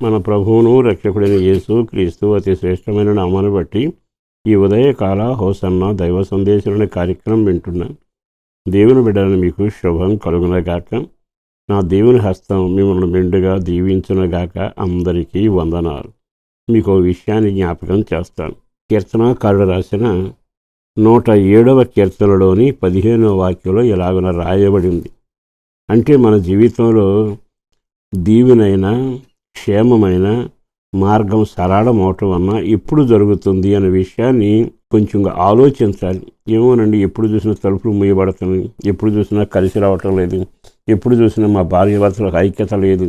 మన ప్రభువును రక్షకుడైన యేసు క్రీస్తు అతి శ్రేష్టమైన నామాన్ని బట్టి ఈ ఉదయకాల హోసన్న దైవ సందేశం కార్యక్రమం వింటున్నాను. దేవుని బిడ్డలను మీకు శుభం కలుగునగాక. నా దేవుని హస్తం మిమ్మల్ని మెండుగా దీవించునగాక. అందరికీ వందనాలు. మీకు విషయాన్ని జ్ఞాపకం చేస్తాను. కీర్తనాకారుడు రాసిన 107వ కీర్తనలోని 15వ వాక్యంలో ఇలాగున రాయబడింది. అంటే మన జీవితంలో దీవెనైన క్షేమమైన మార్గం సరళమవటం వలన ఎప్పుడు జరుగుతుంది అనే విషయాన్ని కొంచెం ఆలోచించాలి. ఏమోనండి, ఎప్పుడు చూసినా తలుపులు మూయబడుతున్నాయి, ఎప్పుడు చూసినా కలిసి రావటం లేదు, ఎప్పుడు చూసినా మా భార్యాభర్తలకు ఐక్యత లేదు,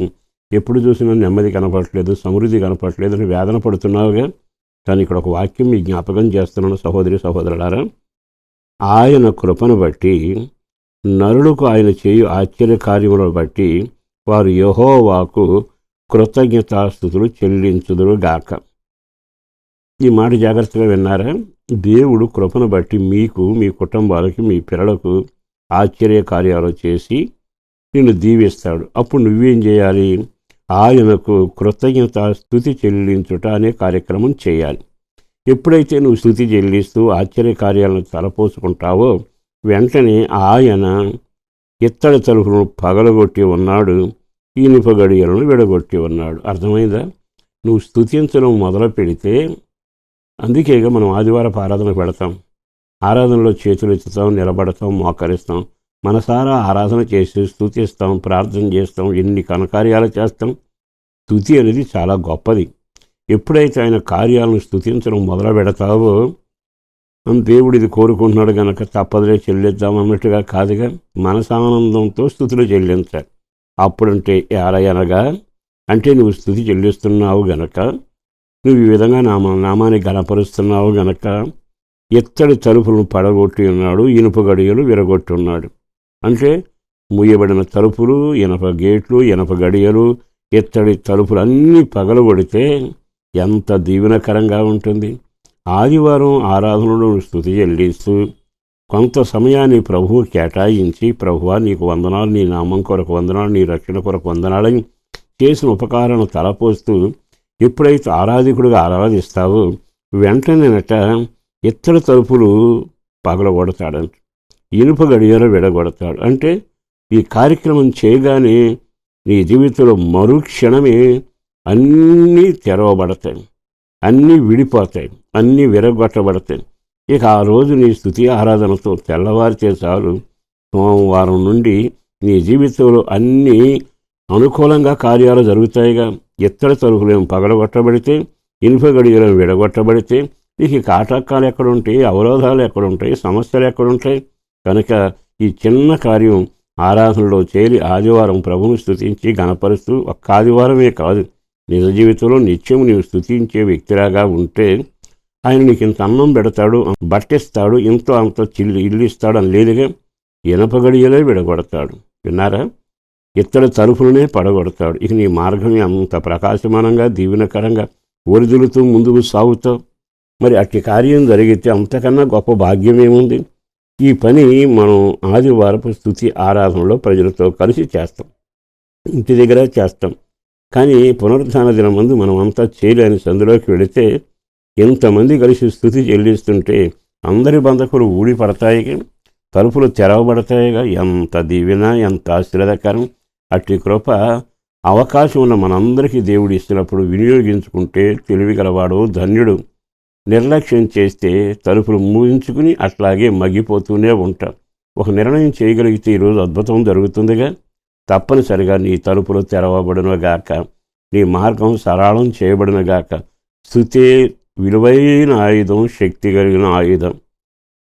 ఎప్పుడు చూసినా నెమ్మది కనపడట్లేదు, సమృద్ధి కనపడట్లేదు అని వేదన పడుతున్నావుగా. కానీ ఇక్కడ ఒక వాక్యం మీ జ్ఞాపకం చేస్తున్నాను సహోదరి సహోదరులారా. ఆయన కృపను బట్టి నరులకు ఆయన చేయు ఆశ్చర్య కార్యములను బట్టి వారు యెహోవాకు కృతజ్ఞతాస్తుతులు చెల్లించుదురు గాక. ఈ మాట జాగ్రత్తగా విన్నారా? దేవుడు కృపను బట్టి మీకు, మీ కుటుంబాలకి, మీ పిల్లలకు ఆశ్చర్య కార్యాలు చేసి నిన్ను దీవిస్తాడు. అప్పుడు నువ్వేం చేయాలి? ఆయనకు కృతజ్ఞతాస్తుతి చెల్లించుట అనే కార్యక్రమం చేయాలి. ఎప్పుడైతే నువ్వు స్తుతి చెల్లిస్తూ ఆశ్చర్య కార్యాలను తలపోసుకుంటావో వెంటనే ఆయన ఇత్తడి తలుపులను పగలగొట్టి ఉన్నాడు, ఇనుప గడియలను విడగొట్టి ఉన్నాడు. అర్థమైందా? నువ్వు స్తుతించడం మొదలు పెడితే, అందుకేగా మనం ఆదివారపు ఆరాధనకు పెడతాం. ఆరాధనలో చేతులు ఎత్తుతాం, నిలబడతాం, మోకరిస్తాం, మనసారా ఆరాధన చేసి స్తుతిస్తాం, ప్రార్థన చేస్తాం, ఎన్ని కనకార్యాలు చేస్తాం. స్తుతి అనేది చాలా గొప్పది. ఎప్పుడైతే ఆయన కార్యాలను స్తుతించడం మొదలు పెడతావో, దేవుడు ఇది కోరుకుంటున్నాడు గనక తప్పదులే చెల్లిద్దాం అన్నట్టుగా కాదుగా, మనసానందంతో స్తుతులు చెల్లించాలి. అప్పుడంటే ఎలాగనగా, అంటే నువ్వు స్తుతి చెల్లిస్తున్నావు గనక, నువ్వు ఈ విధంగా నామాన్ని గణపరుస్తున్నావు గనక, ఇత్తడి తలుపులను పడగొట్టి ఉన్నాడు, ఇనుప గడియలు విరగొట్టి ఉన్నాడు. అంటే మూయబడిన తలుపులు, ఇనప గేట్లు, ఇనప గడియలు, ఇత్తడి తలుపులు అన్నీ పగలగొడితే ఎంత దీవెనకరంగా ఉంటుంది. ఆదివారం ఆరాధనలో స్తుతి చెల్లిస్తూ కొంత సమయాన్ని ప్రభువు కేటాయించి, ప్రభువా నీకు వందనాలు, నీ నామం కొరకు వందనాలు, నీ రక్షణ కొరకు వందనాలని చేసిన ఉపకారాలను తలపోస్తూ ఎప్పుడైతే ఆరాధికుడిగా ఆరాధిస్తావో వెంటనేనట ఇత్తడి తలుపులు పగలగొడతాడంట, ఇనుప గడియలు విడగొడతాడు. అంటే ఈ కార్యక్రమం చేయగానే నీ జీవితంలో మరుక్షణమే అన్నీ తెరవబడతాయి, అన్నీ విడిపోతాయి, అన్నీ విరగొట్టబడతాయి. ఇక ఆ రోజు నీ స్తుతి ఆరాధనతో తెల్లవారితే చాలు, సోమవారం నుండి నీ జీవితంలో అన్నీ అనుకూలంగా కార్యాలు జరుగుతాయిగా. ఇత్తడి తలుపులేమో పగలగొట్టబడితే, ఇనుప గడియలను విడగొట్టబడితే ఇక ఆటంకాలు ఎక్కడుంటాయి, అవరోధాలు ఎక్కడుంటాయి, సమస్యలు ఎక్కడుంటాయి? కనుక ఈ చిన్న కార్యం ఆరాధనలో చేరి ఆదివారం ప్రభువును స్తుతించి గణపరుస్తూ, ఒక్క ఆదివారమే కాదు, నిజ జీవితంలో నిత్యం నీవు స్తుతించే వ్యక్తిలాగా ఉంటే ఆయన నీకు ఇంత అన్నం పెడతాడు, బట్టిస్తాడు, ఇంతో అంత ఇల్లు ఇస్తాడు అని లేదుగా. ఇనప గడియలే విడగొడతాడు. విన్నారా? ఇత్తడి తలుపులనే పడగొడతాడు. ఇక నీ మార్గం అంత ప్రకాశమానంగా దీవెనకరంగా ఒరిదులుతూ ముందుకు సాగుతావు. మరి అట్టి కార్యం జరిగితే అంతకన్నా గొప్ప భాగ్యం ఏముంది? ఈ పని మనం ఆదివారపు స్తుతి ఆరాధనలో ప్రజలతో కలిసి చేస్తాం, ఇంటి దగ్గర చేస్తాం. కానీ పునరుద్ధాన దినం ముందు మనం అంతా చేయలేని సందులోకి వెళితే ఎంతమంది కలిసి స్తుతి చెల్లిస్తుంటే అందరి బంధకులు ఊడిపడతాయిగా, తలుపులు తెరవబడతాయిగా. ఎంత దీవెన, ఎంత ఆశీర్వాదకరం. అట్టి కృప అవకాశం ఉన్న మనందరికీ దేవుడు ఇచ్చినప్పుడు వినియోగించుకుంటే తెలివిగలవాడు ధన్యుడు. నిర్లక్ష్యం చేస్తే తలుపులు మూయించుకుని అట్లాగే మగ్గిపోతూనే ఉంటాం. ఒక నిర్ణయం చేయగలిగితే ఈరోజు అద్భుతం జరుగుతుందిగా. తప్పనిసరిగా నీ తలుపులు తెరవబడునుగాక, నీ మార్గం సరళం చేయబడునుగాక. స్తుతే విలువైన ఆయుధం, శక్తి కలిగిన ఆయుధం.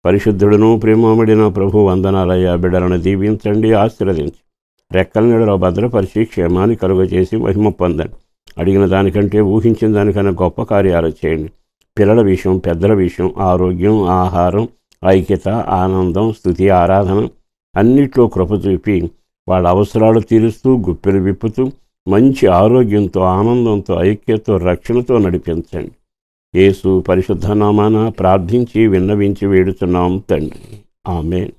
పరిశుద్ధుడును ప్రేమముడిన ప్రభు వందనాలయ్యా. బిడ్డలను దీవించండి, ఆశీర్వదించి రెక్కల నీడలో భద్రపరిచి క్షేమాన్ని కలుగజేసి మహిమ పొందండి. అడిగిన దానికంటే ఊహించిన దానికన్నా గొప్ప కార్యాలు చేయండి. పిల్లల విషయం, పెద్దల విషయం, ఆరోగ్యం, ఆహారం, ఐక్యత, ఆనందం, స్తుతి, ఆరాధన అన్నిట్లో కృప చూపి వాళ్ళ అవసరాలు తీరుస్తూ, గుప్పెలు విప్పుతూ, మంచి ఆరోగ్యంతో, ఆనందంతో, ఐక్యతతో, రక్షణతో నడిపించండి. యేసు పరిశుద్ధ నామాన ప్రార్థించి విన్నవించి వేడుతున్నాం తండ్రి. ఆమేన్.